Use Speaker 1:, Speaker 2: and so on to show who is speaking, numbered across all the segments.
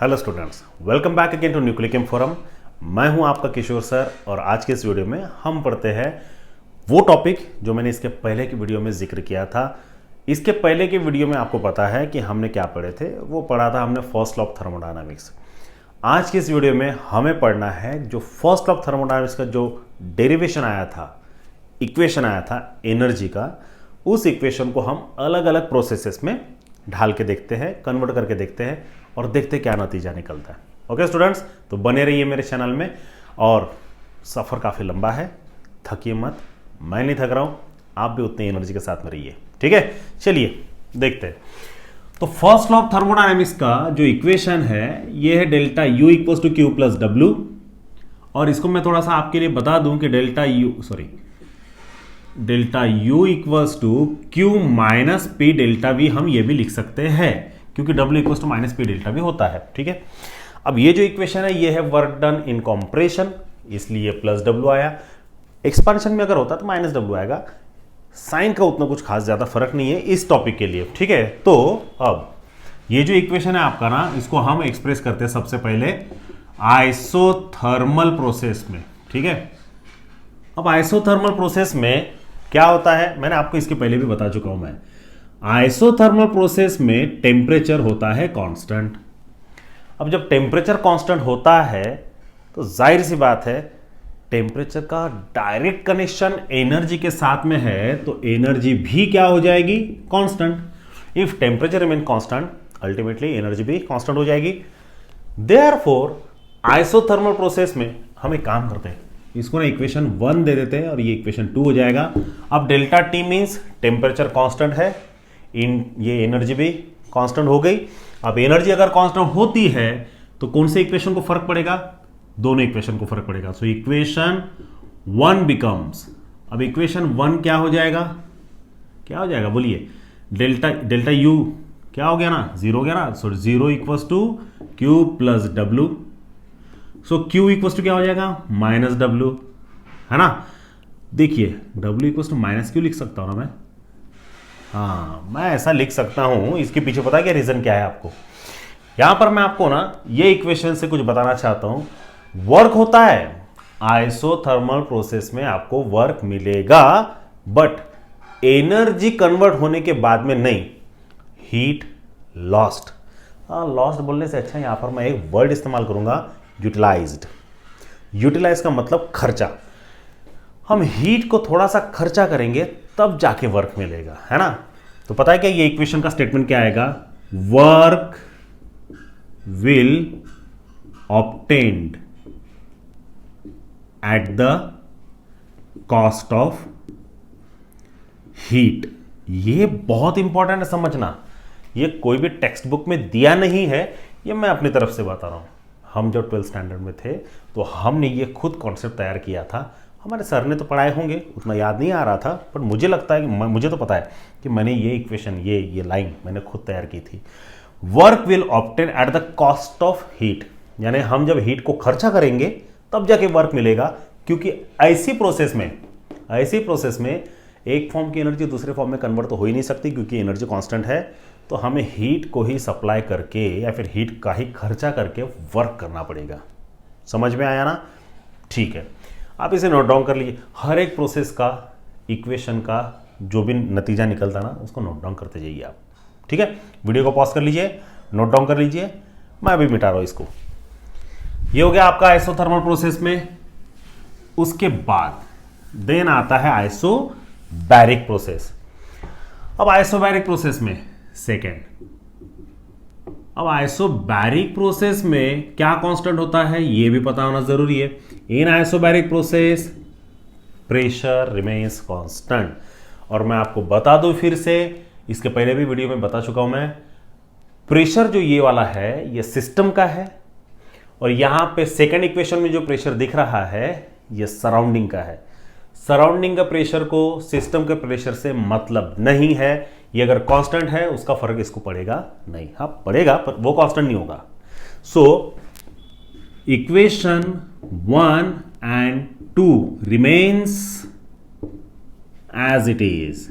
Speaker 1: Hello students, welcome back again to nucleic forum. मैं हूं आपका किशोर सर और आज के इस वीडियो में हम पढ़ते हैं वो टॉपिक जो मैंने इसके पहले की वीडियो में जिक्र किया था। इसके पहले की वीडियो में आपको पता है कि हमने क्या पढ़े थे, वो पढ़ा था हमने फर्स्ट लॉ ऑफ थर्मोडायनामिक्स। आज की इस वीडियो में हमें पढ़ना है जो फर्स्ट लॉ ऑफ थर्मोडायनामिक्स का जो डेरिवेशन आया था, इक्वेशन आया था एनर्जी का, उस इक्वेशन को हम अलग अलग प्रोसेसेस में ढाल के देखते हैं, कन्वर्ट करके देखते हैं और देखते क्या नतीजा निकलता है। ओके स्टूडेंट्स, तो बने रहिए मेरे चैनल में। और सफ़र काफ़ी लंबा है, थकिए मत, मैं नहीं थक रहा हूँ, आप भी उतनी एनर्जी के साथ में रहिए। ठीक है, चलिए देखते हैं। तो फर्स्ट लॉ ऑफ थर्मोडायनामिक्स का जो इक्वेशन है ये है delta U equals to Q plus W. और इसको मैं थोड़ा सा आपके लिए बता दूं कि delta U equals to Q minus P delta V हम ये भी लिख सकते हैं, क्योंकि W equals to minus P delta V होता है। ठीक है, अब ये जो इक्वेशन है ये है वर्क डन इन कॉम्प्रेशन, इसलिए प्लस डब्ल्यू आया। एक्सपांशन में अगर होता तो माइनस डब्ल्यू आएगा। साइन का उतना कुछ खास ज्यादा फर्क नहीं है इस टॉपिक के लिए। ठीक है, तो अब ये जो इक्वेशन है आपका ना, इसको हम एक्सप्रेस करते हैं सबसे पहले आइसोथर्मल प्रोसेस में। ठीक है, अब आइसोथर्मल प्रोसेस में क्या होता है मैंने आपको इसके पहले भी बता चुका हूं। मैं आइसोथर्मल प्रोसेस में टेम्परेचर होता है कांस्टेंट। अब जब टेम्परेचर कांस्टेंट होता है तो जाहिर सी बात है टेम्परेचर का डायरेक्ट कनेक्शन एनर्जी के साथ में है, तो एनर्जी भी क्या हो जाएगी, constant. If temperature remain constant, ultimately energy भी कांस्टेंट हो जाएगी। देयरफॉर आइसोथर्मल प्रोसेस में हम एक काम करते हैं, इसको ना इक्वेशन 1 दे देते हैं और ये इक्वेशन 2 हो जाएगा। अब delta T means temperature constant है, ये एनर्जी भी कांस्टेंट हो गई। अब एनर्जी अगर कांस्टेंट होती है तो कौन से इक्वेशन को फर्क पड़ेगा, दोनों इक्वेशन को फर्क पड़ेगा। सो इक्वेशन 1 बिकम्स, अब इक्वेशन 1 क्या हो जाएगा, बोलिए, डेल्टा यू क्या हो गया ना, 0 हो गया ना। So 0 equals to Q plus W. So Q equals to क्या हो जाएगा, माइनस डब्ल्यू, है ना। देखिए W equals to minus Q लिख सकता हूं ना मैं, हाँ मैं ऐसा लिख सकता हूं। इसके पीछे पता है क्या रीजन क्या है आपको। यहां पर मैं आपको ना ये इक्वेशन से कुछ बताना चाहता हूं। वर्क होता है आइसोथर्मल प्रोसेस में, आपको वर्क मिलेगा, बट एनर्जी कन्वर्ट होने के बाद में नहीं, हीट लॉस्ट। लॉस्ट बोलने से अच्छा यहां पर मैं एक वर्ड इस्तेमाल करूंगा, यूटिलाइज्ड। यूटिलाइज का मतलब खर्चा। हम हीट को थोड़ा सा खर्चा करेंगे तब जाके वर्क मिलेगा, है ना। तो पता है क्या ये इक्वेशन का स्टेटमेंट क्या आएगा, work will obtained at the cost of heat. ये बहुत इंपॉर्टेंट है समझना, ये कोई भी टेक्स्ट बुक में दिया नहीं है, ये मैं अपनी तरफ से बता रहा हूं। हम जब 12th स्टैंडर्ड में थे तो हमने ये खुद कॉन्सेप्ट तैयार किया था। हमारे सर ने तो पढ़ाए होंगे, उतना याद नहीं आ रहा था, पर मुझे लगता है कि मुझे तो पता है कि मैंने ये इक्वेशन, ये लाइन मैंने खुद तैयार की थी। Work will obtain at the cost of heat, यानी हम जब हीट को खर्चा करेंगे तब जाके वर्क मिलेगा। क्योंकि ऐसी प्रोसेस में एक फॉर्म की एनर्जी दूसरे फॉर्म में कन्वर्ट तो हो ही नहीं सकती, क्योंकि एनर्जी कांस्टेंट है। तो हमें हीट को ही सप्लाई करके या फिर हीट का ही खर्चा करके वर्क करना पड़ेगा। समझ में आया ना। ठीक है, आप इसे नोट डाउन कर लीजिए। हर एक प्रोसेस का, इक्वेशन का जो भी नतीजा निकलता ना, उसको नोट डाउन करते जाइए आप। ठीक है, वीडियो को पॉज कर लीजिए, नोट डाउन कर लीजिए, मैं अभी मिटा रहा हूं इसको। ये हो गया आपका आइसोथर्मल प्रोसेस में। उसके बाद देन आता है आइसोबैरिक प्रोसेस। अब आइसोबैरिक प्रोसेस में अब आइसोबैरिक प्रोसेस में क्या कांस्टेंट होता है ये भी पता होना जरूरी है। In isobaric process pressure remains constant. और मैं आपको बता दूं फिर से, इसके पहले भी वीडियो में बता चुका हूं मैं, प्रेशर जो ये वाला है ये सिस्टम का है, और यहां पे सेकंड इक्वेशन में जो प्रेशर दिख रहा है ये सराउंडिंग का है। सराउंडिंग का प्रेशर को सिस्टम के प्रेशर से मतलब नहीं है। ये अगर कांस्टेंट है उसका फर्क इसको पड़ेगा नहीं, हाँ पड़ेगा पर वो कांस्टेंट नहीं होगा। सो equation 1 and 2 remains as it is।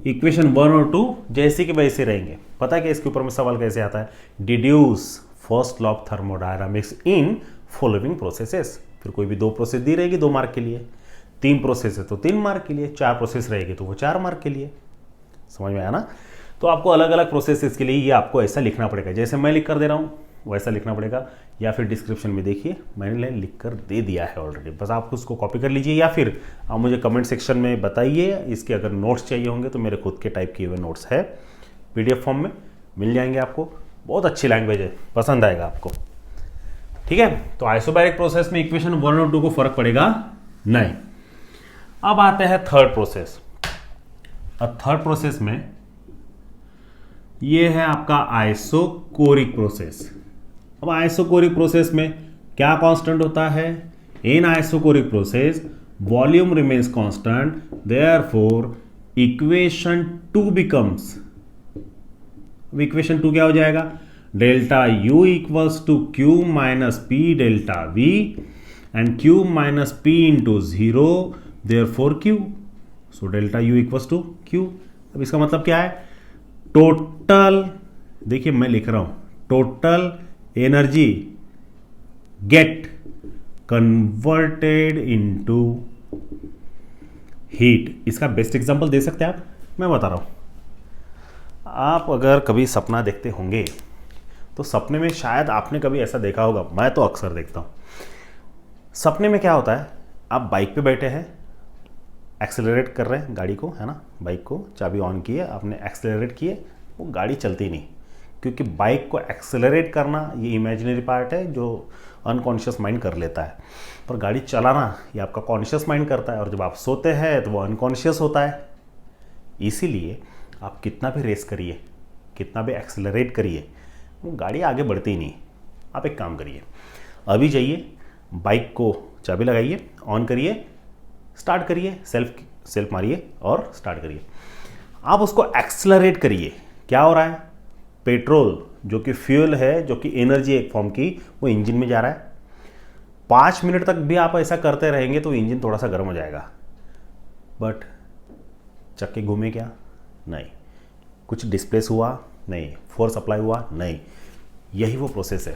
Speaker 1: Equation 1 और 2 जैसे कि वैसे रहेंगे, पता है कि इसके ऊपर में सवाल कैसे आता है, deduce first law of thermodynamics in following processes. फिर कोई भी 2 प्रोसेस दी रहेगी 2 मार्क के लिए, 3 प्रोसेस है तो 3 मार्क के लिए, 4 प्रोसेस रहेगी तो वो 4 मार्क के लिए। समझ में आया ना? तो आपको अलग अलग प्रोसेस के लिए ये आपको ऐसा लिखना पड़ेगा, जैसे मैं लिख कर दे रहा हूँ वैसा लिखना पड़ेगा, या फिर डिस्क्रिप्शन में देखिए मैंने लिख कर दे दिया है ऑलरेडी, बस आप उसको कॉपी कर लीजिए, या फिर आप मुझे कमेंट सेक्शन में बताइए। इसके अगर नोट्स चाहिए होंगे तो मेरे खुद के टाइप किए हुए नोट्स है, PDF फॉर्म में मिल जाएंगे आपको। बहुत अच्छी लैंग्वेज है, पसंद आएगा आपको। ठीक है, तो आइसोबैरिक प्रोसेस में इक्वेशन 1 और 2 को फर्क पड़ेगा नहीं। अब आते हैं थर्ड प्रोसेस। अब थर्ड प्रोसेस में ये है आपका आइसोकोरिक प्रोसेस। अब आइसोकोरिक प्रोसेस में क्या कांस्टेंट होता है? In isochoric process volume remains constant, therefore equation 2 becomes, अब इक्वेशन 2 क्या हो जाएगा? Delta U equals to Q minus P delta V and Q minus P into 0, therefore Q। So delta U equals to Q। अब इसका मतलब क्या है? Total, देखिए मैं लिख रहा हूं, total energy get converted into heat. इसका बेस्ट एग्जांपल दे सकते हैं आप? मैं बता रहा हूं। आप अगर कभी सपना देखते होंगे तो सपने में शायद आपने कभी ऐसा देखा होगा, मैं तो अक्सर देखता हूं। सपने में क्या होता है, आप बाइक पे बैठे हैं, एक्सेलरेट कर रहे हैं गाड़ी को, है ना, बाइक को चाबी ऑन की है आपने, एक्सेलरेट किए, वो गाड़ी चलती नहीं, क्योंकि बाइक को एक्सेलरेट करना ये इमेजिनरी पार्ट है जो अनकॉन्शियस माइंड कर लेता है, पर गाड़ी चलाना ये आपका कॉन्शियस माइंड करता है, और जब आप सोते हैं तो वो अनकॉन्शियस होता है। इसीलिए आप कितना भी रेस करिए, कितना भी एक्सेलरेट करिए, वो गाड़ी आगे बढ़ती ही नहीं। आप एक काम करिए, अभी जाइए बाइक को चाबी लगाइए, ऑन करिए, स्टार्ट करिए, सेल्फ मारिए और स्टार्ट करिए। आप उसको एक्सेलरेट करिए। क्या हो रहा है? पेट्रोल जो कि फ्यूल है, जो कि एनर्जी एक फॉर्म की, वो इंजन में जा रहा है। 5 मिनट तक भी आप ऐसा करते रहेंगे तो इंजन थोड़ा सा गर्म हो जाएगा, बट चक्के घूमे क्या? नहीं। कुछ डिस्प्लेस हुआ? नहीं। फोर्स अप्लाई हुआ? नहीं। यही वो प्रोसेस है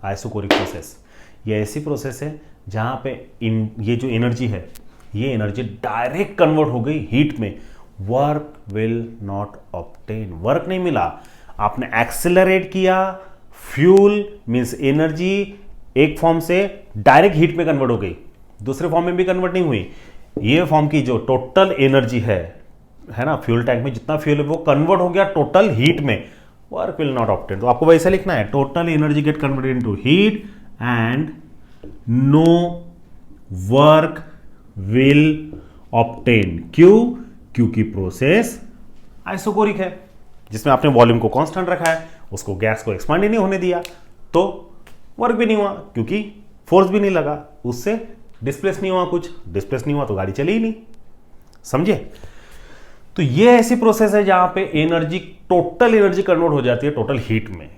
Speaker 1: आइसोकोरिक प्रोसेस। ये ऐसी प्रोसेस है जहां पे ये जो एनर्जी है, ये एनर्जी डायरेक्ट कन्वर्ट हो गई हीट में। Work will not obtain, work नहीं मिला। आपने एक्सेलरेट किया, फ्यूल मींस एनर्जी एक फॉर्म से डायरेक्ट हीट में कन्वर्ट हो गई, दूसरे फॉर्म में भी कन्वर्ट नहीं हुई। ये फॉर्म की जो टोटल एनर्जी है ना, फ्यूल टैंक में जितना फ्यूल है वो कन्वर्ट हो गया टोटल हीट में। वर्क विल नॉट ऑब्टेन, तो आपको वैसा लिखना है, total energy get converted into heat and no work will obtain. क्यों? क्योंकि प्रोसेस आइसोकोरिक है, जिसमें आपने वॉल्यूम को कांस्टेंट रखा है, उसको गैस को एक्सपांड ही नहीं होने दिया, तो वर्क भी नहीं हुआ, क्योंकि फोर्स भी नहीं लगा, उससे डिस्प्लेस नहीं हुआ, कुछ डिस्प्लेस नहीं हुआ तो गाड़ी चली ही नहीं। समझे? तो ये ऐसी प्रोसेस है जहां पे एनर्जी, टोटल एनर्जी कन्वर्ट हो जाती है टोटल हीट में,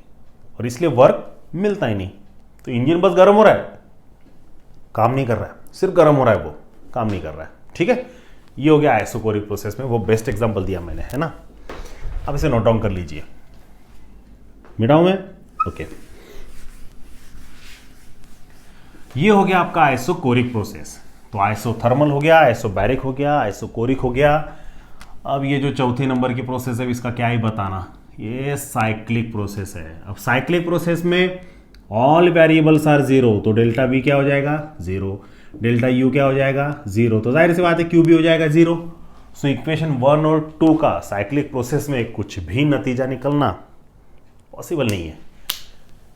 Speaker 1: और इसलिए वर्क मिलता ही नहीं। तो इंजन बस गर्म हो रहा है, काम नहीं कर रहा है, सिर्फ गर्म हो रहा है, वो काम नहीं कर रहा है। ठीक है, ये हो गया आइसोकोरिक प्रोसेस में, वो बेस्ट एग्जांपल दिया मैंने, है ना। अब इसे नोट डाउन कर लीजिए। मिटाऊं मैं? ओके, ये हो गया आपका आइसोकोरिक प्रोसेस। तो आइसोथर्मल हो गया, आइसोबैरिक हो गया, आइसोकोरिक हो गया। अब ये जो चौथे नंबर की प्रोसेस है इसका क्या ही बताना, ये साइक्लिक प्रोसेस है। अब साइक्लिक प्रोसेस में ऑल वेरिएबल्स आर जीरो, तो डेल्टा V क्या हो जाएगा? जीरो। डेल्टा U क्या हो जाएगा? जीरो। तो जाहिर सी बात है Q भी हो जाएगा जीरो। सो इक्वेशन 1 और 2 का साइक्लिक प्रोसेस में कुछ भी नतीजा निकलना पॉसिबल नहीं है,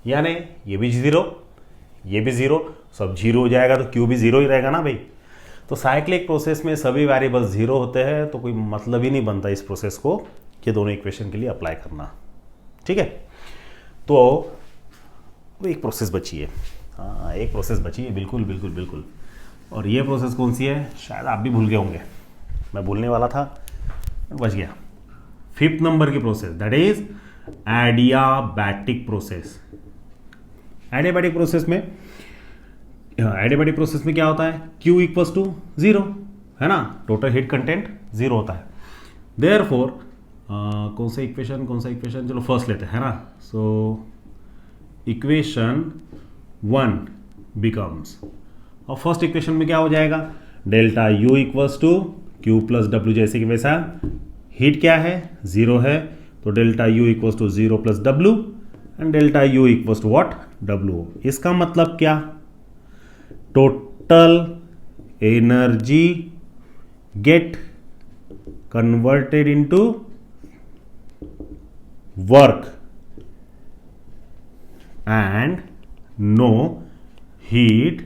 Speaker 1: यानी ये भी जीरो, ये भी जीरो, सब जीरो हो जाएगा तो Q भी जीरो ही रहेगा ना भाई। तो साइक्लिक प्रोसेस में सभी वेरिएबल्स जीरो होते हैं, तो कोई मतलब ही नहीं बनता इस प्रोसेस को कि दोनों इक्वेशन के लिए अप्लाई करना। ठीक है, तो एक प्रोसेस बची है, हाँ एक प्रोसेस बची है, बिल्कुल बिल्कुल बिल्कुल। और ये प्रोसेस कौन सी है? शायद आप भी भूल गए होंगे, मैं भूलने वाला था, बच गया। 5th नंबर की process, that is adiabatic process. Adiabatic process में, एडियाबैटिक प्रोसेस में क्या होता है? Q इक्वल्स टू जीरो, है ना, टोटल हीट कंटेंट जीरो होता है। देयरफॉर कौन सा इक्वेशन, चलो फर्स्ट लेते हैं ना। सो इक्वेशन 1 बिकम्स, और फर्स्ट इक्वेशन में क्या हो जाएगा, delta U equals to Q plus W, जैसे कि वैसा। हीट क्या है, 0 है, तो delta U equals to 0 plus W, and delta U equals to what, W. इसका मतलब क्या, total energy get converted into work and no heat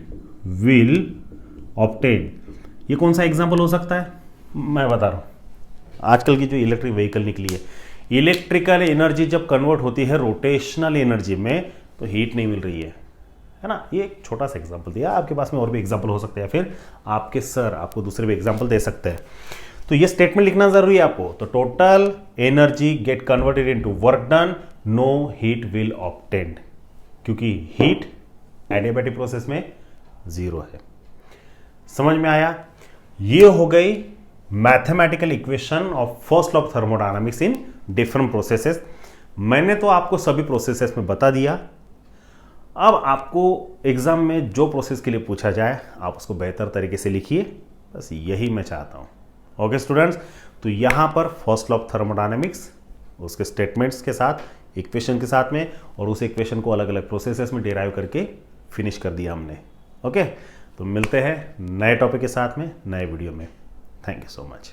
Speaker 1: will obtain. ये कौन सा एग्जाम्पल हो सकता है, मैं बता रहा हूं। आजकल की जो इलेक्ट्रिक व्हीकल निकली है, इलेक्ट्रिकल एनर्जी जब कन्वर्ट होती है रोटेशनल एनर्जी में, तो हीट नहीं मिल रही है ना। ये एक छोटा सा एग्जांपल दिया, आपके पास में और भी एग्जांपल हो सकते हैं, फिर आपके सर आपको दूसरे भी एग्जांपल दे सकते हैं। तो ये स्टेटमेंट लिखना जरूरी है आपको। तो total energy get converted into work done, no heat will obtained, क्योंकि हीट एडियाबैटिक प्रोसेस में 0 है। समझ में आया। ये हो गई mathematical equation of first law of thermodynamics in different processes. मैंने तो आपको सभी प्रोसेसेस में बता दिया। अब आपको एग्जाम में जो प्रोसेस के लिए पूछा जाए आप उसको बेहतर तरीके से लिखिए, बस यही मैं चाहता हूं। ओके स्टूडेंट्स, तो यहां पर फर्स्ट लॉ ऑफ थर्मोडायनामिक्स उसके स्टेटमेंट्स के साथ, इक्वेशन के साथ में, और उस इक्वेशन को अलग अलग प्रोसेसेस में डिराइव करके फिनिश कर दिया हमने। ओके, तो मिलते हैं नए टॉपिक के साथ में नए वीडियो में। Thank you so much.